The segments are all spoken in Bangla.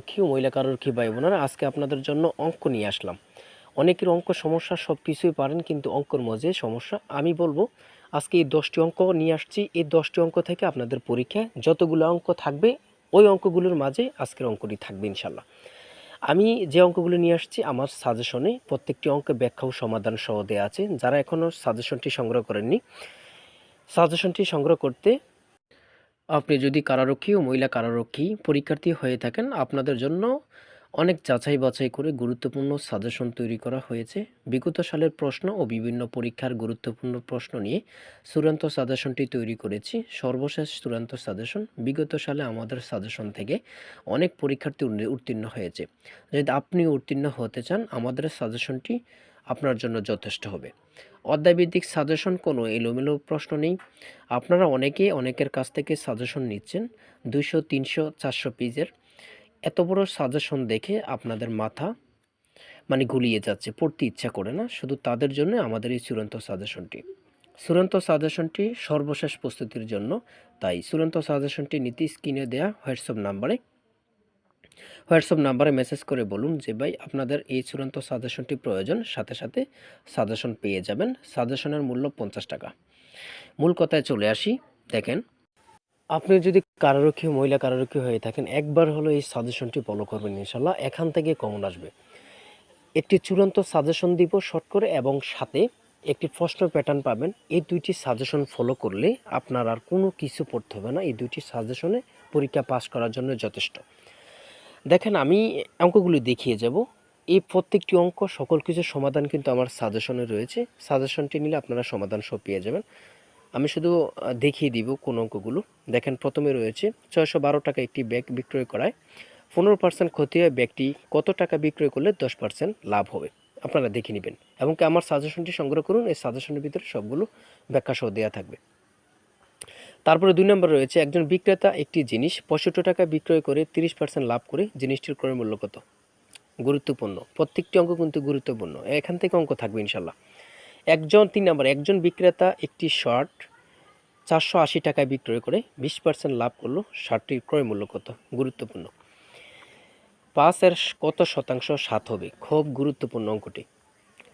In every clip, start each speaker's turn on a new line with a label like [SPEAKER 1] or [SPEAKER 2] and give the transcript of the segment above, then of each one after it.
[SPEAKER 1] কারারক্ষী ও মহিলা কারারক্ষী ভাই বোনেরা, আজকে আপনাদের জন্য অঙ্ক নিয়ে আসলাম। অনেকের অঙ্ক সমস্যা, সব কিছুই পারেন কিন্তু অঙ্কর মধ্যে সমস্যা। আমি বলবো আজকে এই 10টি অঙ্ক নিয়ে আসছি। এই 10টি অঙ্ক থেকে আপনাদের পরীক্ষায় যতগুলো অঙ্ক থাকবে ওই অঙ্কগুলোর মাঝে আজকের অঙ্কটি থাকবে ইনশাল্লাহ। আমি যে অঙ্কগুলো নিয়ে আসছি আমার সাজেশনে প্রত্যেকটি অঙ্কের ব্যাখ্যা ও সমাধান সহ দেওয়া আছে। যারা এখনও সাজেশনটি সংগ্রহ করেননি, সাজেশনটি সংগ্রহ করতে আপনি যদি কারারক্ষী ও মহিলা কারারক্ষী পরীক্ষার্থী হয়ে থাকেন, আপনাদের জন্য অনেক যাচাই বাছাই করে গুরুত্বপূর্ণ সাজেশন তৈরি করা হয়েছে। বিগত সালের প্রশ্ন ও বিভিন্ন পরীক্ষার গুরুত্বপূর্ণ প্রশ্ন নিয়ে চূড়ান্ত সাজেশনটি তৈরি করেছি। সর্বশেষ চূড়ান্ত সাজেশন। বিগত সালে আমাদের সাজেশন থেকে অনেক পরীক্ষার্থী উত্তীর্ণ হয়েছে। যদি আপনি উত্তীর্ণ হতে চান, আমাদের সাজেশনটি আপনার জন্য যথেষ্ট হবে। অধ্যায়ভিত্তিক সাজেশন, কোনো এলোমেলো প্রশ্ন নেই। আপনারা অনেকের কাছ থেকে সাজেশন নিচ্ছেন 200, 300, 400 পেজের। এত বড় সাজেশন দেখে আপনাদের মাথা গুলিয়ে যাচ্ছে, পড়তে ইচ্ছা করে না। শুধু তাদের জন্য আমাদের এই চূড়ান্ত সাজেশনটি সর্বশেষ প্রস্তুতির জন্য। তাই চূড়ান্ত সাজেশনটি নিতে স্ক্রিনে দেয়া হোয়াটসঅ্যাপ নাম্বারে মেসেজ করে বলুন যে ভাই আপনাদের এই চূড়ান্ত সাজেশনটি প্রয়োজন, সাথে সাথে সাজেশন পেয়ে যাবেন। সাজেশনের মূল্য 50 টাকা। মূল কথায় চলে আসি। দেখেন, আপনি যদি কারারক্ষী মহিলা কারারক্ষী হয়ে থাকেন, একবার হলো এই সাজেশনটি ফলো করবেন, ইনশাল্লাহ এখান থেকে কমন আসবে। একটি চূড়ান্ত সাজেশন দিব শর্ট করে, এবং সাথে একটি প্রশ্ন প্যাটার্ন পাবেন। এই দুইটি সাজেশন ফলো করলে আপনার আর কোনো কিছু পড়তে হবে না। এই দুইটি সাজেশনে পরীক্ষা পাস করার জন্য যথেষ্ট। দেখেন, আমি অঙ্কগুলি দেখিয়ে যাব। এই প্রত্যেকটি অঙ্ক সকল কিছুর সমাধান কিন্তু আমার সাজেশনে রয়েছে। সাজেশনটি নিলে আপনারা সমাধান সব পেয়ে যাবেন। আমি শুধু দেখিয়ে দিব কোন অঙ্কগুলো। দেখেন, প্রথমে রয়েছে 612 টাকা একটি ব্যাগ বিক্রয় করায় 15% ক্ষতি হয়। ব্যাগটি কত টাকা বিক্রয় করলে 10% লাভ হবে? আপনারা দেখে নেবেন এবং আমার সাজেশনটি সংগ্রহ করুন। এই সাজেশনের ভিতরে সবগুলো ব্যাখ্যা সহ দেওয়া থাকবে। তারপরে 2 নম্বর রয়েছে, একজন বিক্রেতা একটি জিনিস 65 টাকা বিক্রয় করে 30% লাভ করে। জিনিসটির ক্রয় মূল্য কত? গুরুত্বপূর্ণ, প্রত্যেকটি অঙ্ক কিন্তু গুরুত্বপূর্ণ। এখান থেকে অঙ্ক থাকবে ইনশাল্লাহ। 3 নম্বর, একজন বিক্রেতা একটি শার্ট 480 টাকায় বিক্রয় করে 20% লাভ করলো। শার্টটির ক্রয় মূল্য কত? গুরুত্বপূর্ণ। 5 কত শতাংশ 7 হবে? খুব গুরুত্বপূর্ণ অঙ্কটি।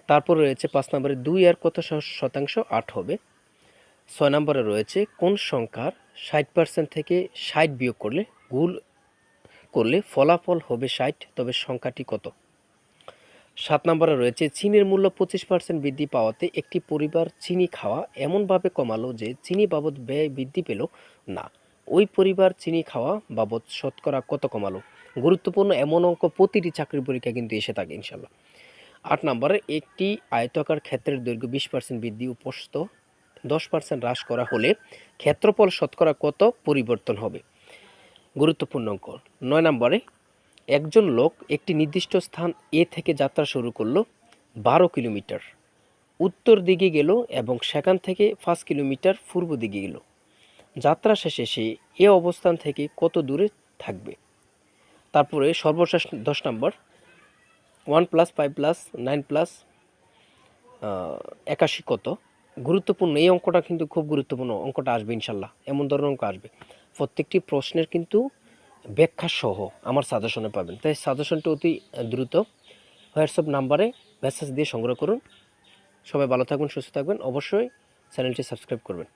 [SPEAKER 1] তারপর রয়েছে 5 নম্বরে 2 কত শতাংশ 8 হবে। 6 নম্বরে রয়েছে, কোন সংখ্যার 60% থেকে 60 বিয়োগ করলে ফলাফল হবে 60, তবে সংখ্যাটি কত? 7 নম্বরে রয়েছে, চিনির মূল্য 25% বৃদ্ধি পাওয়াতে একটি পরিবার চিনি খাওয়া এমনভাবে কমালো যে চিনি বাবদ ব্যয় বৃদ্ধি পেল না। ওই পরিবার চিনি খাওয়া বাবদ শতকরা কত কমালো? গুরুত্বপূর্ণ। এমন অঙ্ক প্রতিটি চাকরির পরীক্ষা কিন্তু এসে থাকে ইনশাল্লাহ। 8 নম্বরে, একটি আয়তাকার ক্ষেত্রের দৈর্ঘ্য 20% বৃদ্ধি ও প্রস্থ 10% হ্রাস করা হলে ক্ষেত্রফল শতকরা কত পরিবর্তন হবে? গুরুত্বপূর্ণ অঙ্ক। 9 নম্বরে, একজন লোক একটি নির্দিষ্ট স্থান এ থেকে যাত্রা শুরু করলো 12 কিলোমিটার উত্তর দিকে গেল এবং সেখান থেকে 5 কিলোমিটার পূর্ব দিকে গেল। যাত্রা শেষে সে এ অবস্থান থেকে কত দূরে থাকবে? তারপরে সর্বশেষ 10 নম্বর, 1 + 5 + 9 + 81 কত? গুরুত্বপূর্ণ। এই অঙ্কটা কিন্তু খুব গুরুত্বপূর্ণ। অঙ্কটা আসবে ইনশাল্লাহ, এমন ধরনের অঙ্ক আসবে। প্রত্যেকটি প্রশ্নের কিন্তু ব্যাখ্যা সহ আমার সাজেশনে পাবেন। তাই সাজেশনটি অতি দ্রুত হোয়াটসঅ্যাপ নাম্বারে মেসেজ দিয়ে সংগ্রহ করুন। সবাই ভালো থাকবেন, সুস্থ থাকবেন। অবশ্যই চ্যানেলটি সাবস্ক্রাইব করবেন।